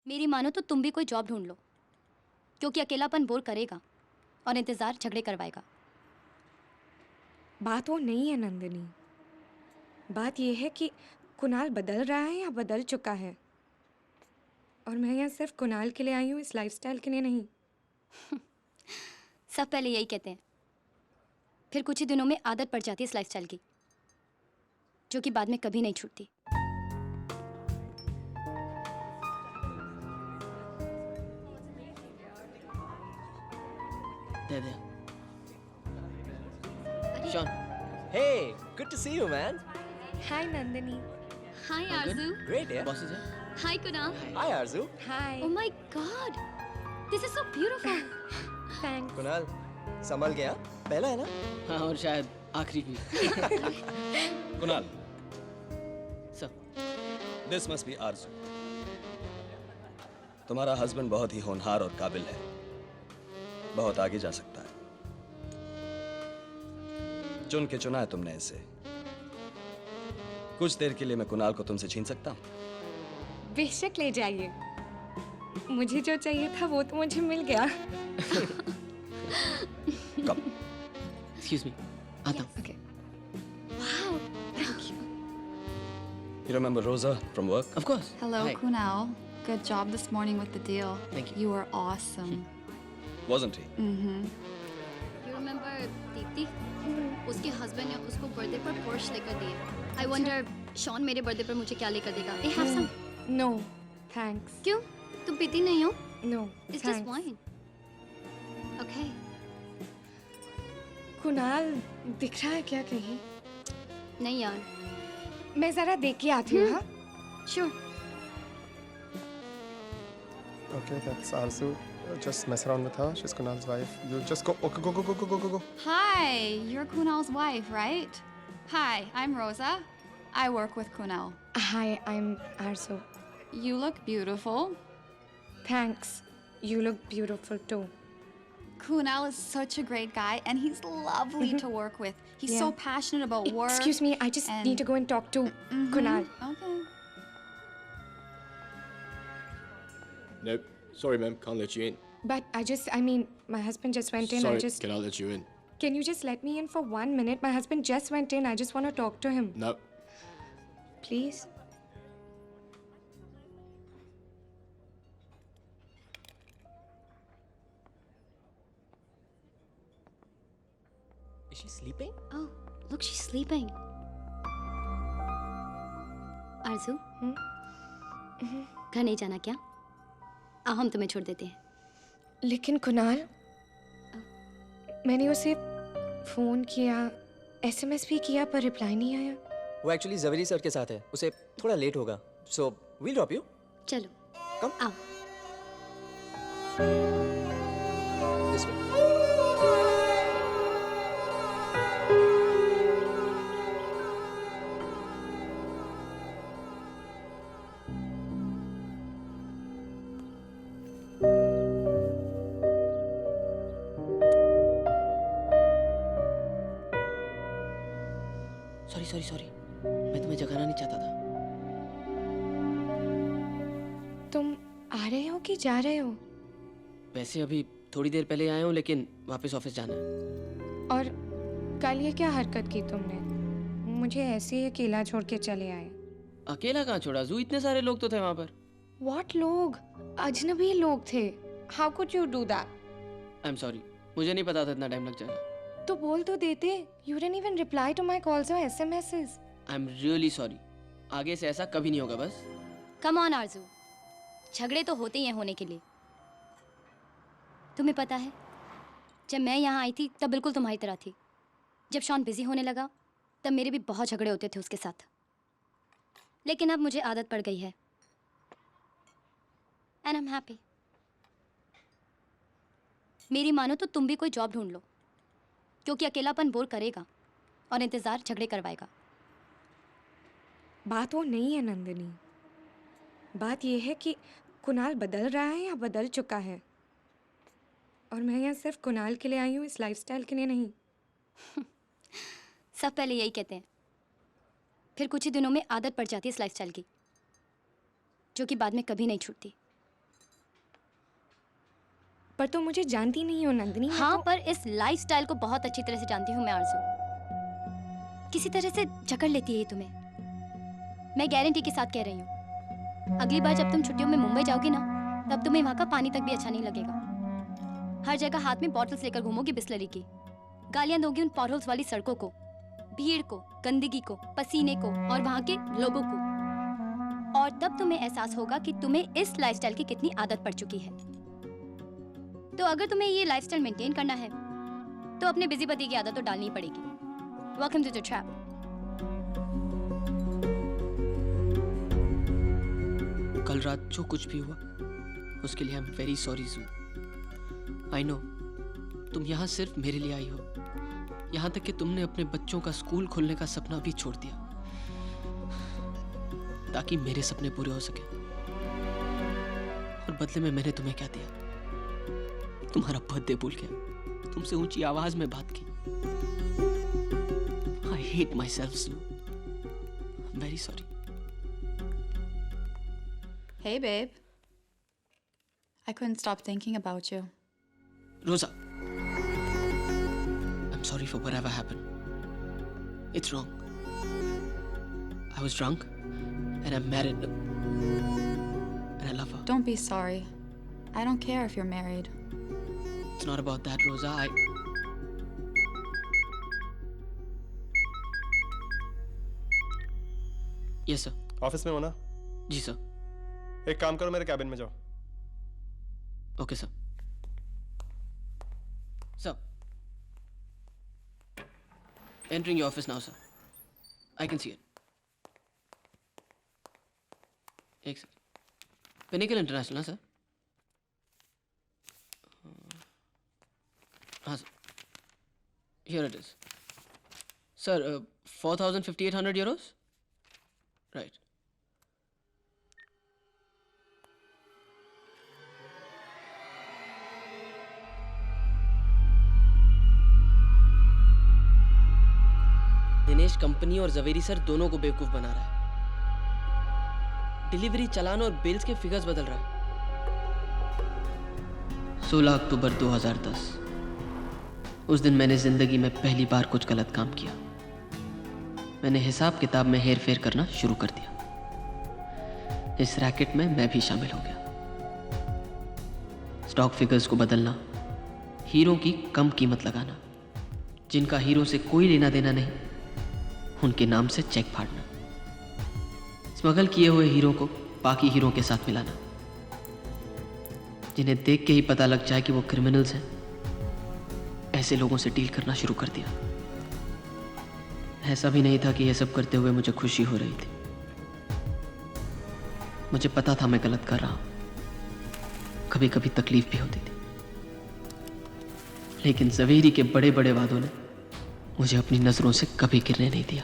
मेरी मानो तो तुम भी कोई जॉब ढूंढ लो, क्योंकि अकेलापन बोर करेगा और इंतजार झगड़े करवाएगा। बात वो नहीं है नंदिनी, बात ये है कि कुणाल बदल रहा है या बदल चुका है। और मैं यहाँ सिर्फ कुणाल के लिए आई हूँ, इस लाइफस्टाइल के लिए नहीं। सब पहले यही कहते हैं, फिर कुछ ही दिनों में आदत पड़ जाती है इस लाइफस्टाइल की, जो कि बाद में कभी नहीं छूटती। दे दे। Sean, hey, good to see you, man. Hi Nandini. Hi All good? Arzoo. Great, yeah. Bosses है? Hi Kunal. Hi, Arzu. Hi. Oh my God, this is so beautiful. Thanks. Kunal, संभल गया? पहला है ना? हाँ, और शायद आखिरी भी। Kunal, sir, this must be Arzoo. तुम्हारा हस्बैंड बहुत ही होनहार और काबिल है, बहुत आगे जा सकता है। चुन के चुना है तुमने इसे। कुछ देर के लिए मैं कुणाल को तुमसे छीन सकता हूँ। बेशक ले जाइए, मुझे जो चाहिए था वो तो मुझे मिल गया। कब? एक्सक्यूज मी, आता हूँ। Okay. Wow, thank you. You remember Rosa from work? Of course. Hello, Hi. Kunal. Good job this morning with the deal. Thank you. You were awesome. Wasn't he? You remember Deepti? उसके husband ने उसको birthday पर Porsche लेकर दिए। I wonder Shaun मेरे birthday पर मुझे क्या लेकर देगा। Ah have some. No thanks. क्यों? तुम पीती नहीं हो? No it's just wine. Okay. Kunal दिख रहा है क्या कहीं? नहीं यार। मैं जरा देख के आती हूँ। हाँ sure. Okay, that's Arzu. Just mess around with her. She's Kunal's wife. You just go. Okay, go, go, go, go, go, go, go. Hi, you're Kunal's wife, right? Hi, I'm Rosa. I work with Kunal. Hi, I'm Arzu. You look beautiful. Thanks. You look beautiful too. Kunal is such a great guy, and he's lovely to work with. He's so Yeah. passionate about work. Excuse me, I just and- need to go and talk to Kunal. Okay. Nope. Sorry, ma'am. Can't let you in. But I mean, my husband just went in. Sorry, can I let you in? Can you just let me in for 1 minute? My husband just went in. I just want to talk to him. No. Please? Is she sleeping? Oh, look, she's sleeping. आरजू, घर नहीं जाना क्या? आओ हम तुम्हें छोड़ देते हैं। लेकिन कुणाल, मैंने उसे फोन किया, SMS भी किया पर रिप्लाई नहीं आया। वो एक्चुअली जवेरी सर के साथ है, उसे थोड़ा लेट होगा। So we'll drop you. चलो, Come. आओ। This way. सॉरी। मैं तुम्हें जगाना नहीं चाहता था। तुम आ रहे हो कि जा रहे हो? वैसे अभी थोड़ी देर पहले आया हूँ, लेकिन वापस ऑफिस जाना है। और कल ये क्या हरकत की तुमने? मुझे ऐसे ही अकेला छोड़ के चले आए। अकेला कहाँ छोड़ा जू? इतने सारे लोग तो थे वहाँ पर। What लोग? अजनबी लोग थे। How could you do that? I am sorry, मुझे नहीं पता था इतना टाइम लग जाएगा। तो बोल तो देते। You didn't even reply to my calls or SMSs. I am really sorry. आगे से ऐसा कभी नहीं होगा बस। कम ऑन आरजू, झगड़े तो होते ही हैं होने के लिए। तुम्हें पता है, जब मैं यहाँ आई थी तब बिल्कुल तुम्हारी तरह थी। जब शॉन बिजी होने लगा तब मेरे भी बहुत झगड़े होते थे उसके साथ, लेकिन अब मुझे आदत पड़ गई है। And I am happy. मेरी मानो तो तुम भी कोई जॉब ढूंढ लो, क्योंकि अकेलापन बोर करेगा और इंतजार झगड़े करवाएगा। बात वो नहीं है नंदिनी, बात ये है कि कुणाल बदल रहा है या बदल चुका है। और मैं यहाँ सिर्फ कुणाल के लिए आई हूँ, इस लाइफस्टाइल के लिए नहीं। सब पहले यही कहते हैं, फिर कुछ ही दिनों में आदत पड़ जाती है इस लाइफस्टाइल की, जो कि बाद में कभी नहीं छूटती। पर तुम मुझे जानती नहीं हो नंदिनी। मैं हाँ, तो- पर इस लाइफस्टाइल को बहुत अच्छी तरह से जानती हूँ मैं आरज़ू। किसी तरह से जकड़ लेती है ये तुम्हें। मैं गारंटी के साथ कह रही हूँ, अगली बार जब तुम छुट्टियों में मुंबई जाओगी ना, तब तुम्हें वहाँ का पानी तक भी अच्छा नहीं लगेगा। हर जगह हाथ में बॉटल्स लेकर घूमोगी बिस्लरी की, गालियाँ दोगी उन पॉटहोल्स वाली सड़कों को, भीड़ को, गंदगी को, पसीने को और वहाँ के लोगों को। और तब तुम्हें एहसास होगा कि तुम्हें इस लाइफस्टाइल की कितनी आदत पड़ चुकी है। तो अगर तुम्हें ये लाइफस्टाइल मेंटेन करना है, तो अपने बिजी बदी की आदत तो डालनी ही पड़ेगी। Welcome to the trap. कल रात जो कुछ भी हुआ उसके लिए आई एम वेरी सॉरी जू। आई नो तुम यहाँ सिर्फ मेरे लिए आई हो, यहाँ तक कि तुमने अपने बच्चों का स्कूल खोलने का सपना भी छोड़ दिया ताकि मेरे सपने पूरे हो सके। और बदले में मैंने तुम्हें क्या दिया? तुम्हारा बर्थडे भूल गया, तुमसे ऊंची आवाज में बात की। आई हेट माई सेल्फ जू। Very sorry. Hey, babe. I couldn't stop thinking about you. Rosa, I'm sorry for whatever happened. It's wrong. I was drunk and I'm married and I love her. Don't be sorry. I don't care if you're married. It's not about that, Rosa. Yes, sir. Office में हो ना? जी sir. एक काम करो, मेरे cabin में जाओ। Okay, sir. Sir. Entering your office now, sir. I can see it. एक सर. Pinnacle International, sir. हाँ sir. Here it is. Sir, 4,500 euros? Right. Dinesh company और जवेरी सर दोनों को बेवकूफ बना रहा है। डिलीवरी चालान और बिल्स के फिगर्स बदल रहा है। 16 अक्टूबर 2010। उस दिन मैंने जिंदगी में पहली बार कुछ गलत काम किया। मैंने हिसाब किताब में हेर फेर करना शुरू कर दिया। इस रैकेट में मैं भी शामिल हो गया। स्टॉक फिगर्स को बदलना, हीरो की कम कीमत लगाना, जिनका हीरो से कोई लेना देना नहीं, उनके नाम से चेक फाड़ना, स्मगल किए हुए हीरो को बाकी हीरो के साथ मिलाना, जिन्हें देख के ही पता लग जाए कि वो क्रिमिनल्स हैं, ऐसे लोगों से डील करना शुरू कर दिया। ऐसा भी नहीं था कि यह सब करते हुए मुझे खुशी हो रही थी। मुझे पता था मैं गलत कर रहा हूं, कभी कभी तकलीफ भी होती थी, लेकिन जवेरी के बड़े बड़े वादों ने मुझे अपनी नजरों से कभी गिरने नहीं दिया।